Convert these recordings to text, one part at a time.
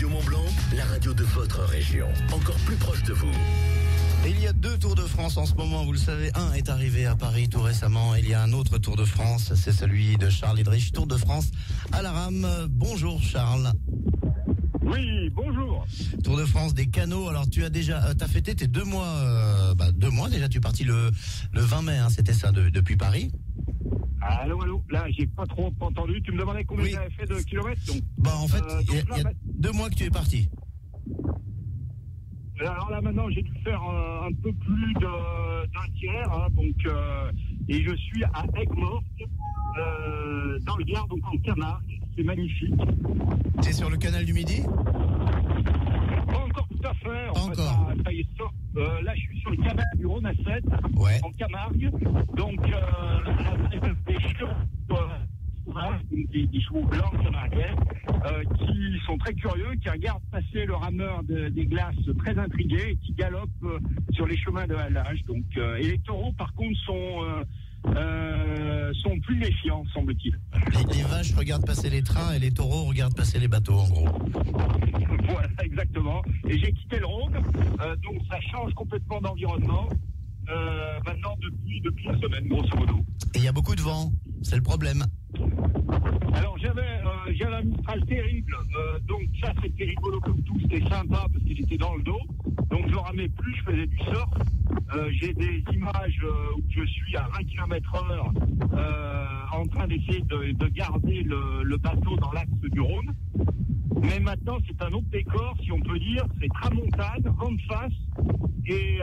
Radio Mont-Blanc, la radio de votre région. Encore plus proche de vous. Et il y a 2 Tours de France en ce moment, vous le savez. Un est arrivé à Paris tout récemment. Il y a un autre Tour de France, c'est celui de Charles Idrich, Tour de France à la rame. Bonjour Charles. Oui, bonjour. Tour de France des canaux. Alors tu as déjà, t'as fêté tes 2 mois, 2 mois déjà. Tu es parti le 20 mai, hein, c'était ça, depuis Paris. Allô. Là, j'ai pas trop entendu. Tu me demandais combien j'avais fait de kilomètres, donc. En fait, il y a 2 mois que tu es parti. Alors là, maintenant, j'ai dû faire un peu plus d'un tiers, hein, et je suis à Aigues-Mortes, dans le Gard, donc en Camargue. C'est magnifique. T'es sur le canal du Midi ? Pas encore tout à fait. Encore. Ça y est, là, je suis sur le canal du Rhône à 7, en Camargue. Donc, des chevaux blancs camarguais qui sont très curieux, qui regardent passer le rameur des glaces très intrigués et qui galopent sur les chemins de halage. Donc, et les taureaux, par contre, sont plus méfiants, semble-t-il. Les vaches regardent passer les trains et les taureaux regardent passer les bateaux, en gros. Voilà, exactement. Et j'ai quitté le Rhône, donc ça change complètement d'environnement. Maintenant, depuis une semaine, grosso modo. Et il y a beaucoup de vent, c'est le problème. Alors j'avais un Mistral terrible, donc ça c'était rigolo comme tout, c'était sympa parce qu'il était dans le dos, donc je le ramais plus, je faisais du surf. J'ai des images où je suis à 20 km/h en train d'essayer de garder le bateau dans l'axe du Rhône. Mais maintenant c'est un autre décor, si on peut dire, c'est tramontane, vent de face, et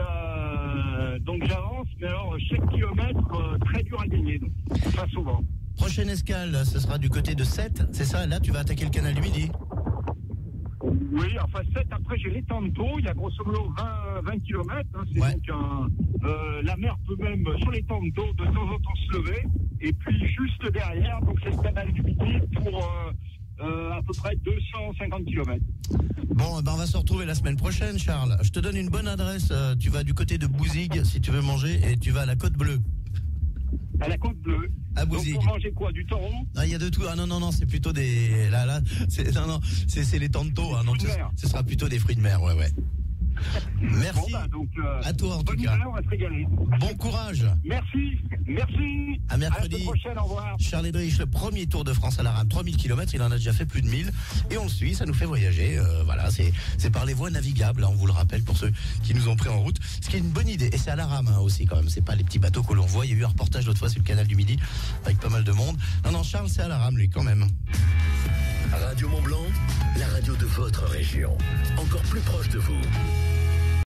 donc j'avance, mais alors chaque kilomètre très dur à gagner, donc face au vent. Prochaine escale, ce sera du côté de Sète, c'est ça? Là, tu vas attaquer le canal du Midi. Oui, enfin 7, après j'ai l'étang de Thau, il y a grosso modo 20 km, hein, c'est donc la mer peut même, sur l'étang de Thau, de temps en temps se lever, et puis juste derrière, donc c'est le canal du Midi pour à peu près 250 km. Bon, on va se retrouver la semaine prochaine, Charles. Je te donne une bonne adresse, tu vas du côté de Bouzigues si tu veux manger, et tu vas à la Côte Bleue. À la Côte Bleue. À Bouzigues. Donc pour manger quoi, du taureau? Ah, il y a de tout. Ah non, c'est plutôt des c'est les tantos, hein, donc ce sera plutôt des fruits de mer, ouais. Merci. À toi en tout cas. On va se régaler. Bon courage. Merci. À mercredi. À la semaine prochaine, au revoir. Charles Idrich, le premier Tour de France à la rame, 3000 km, il en a déjà fait plus de 1000 et on le suit, ça nous fait voyager. Voilà, c'est par les voies navigables, hein, on vous le rappelle pour ceux qui nous ont pris en route. Ce qui est une bonne idée, et c'est à la rame aussi quand même, c'est pas les petits bateaux que l'on voit. Il y a eu un reportage l'autre fois sur le canal du Midi avec pas mal de monde. Non, Charles, c'est à la rame lui quand même. Radio Mont-Blanc, la radio de votre région. Encore plus proche de vous.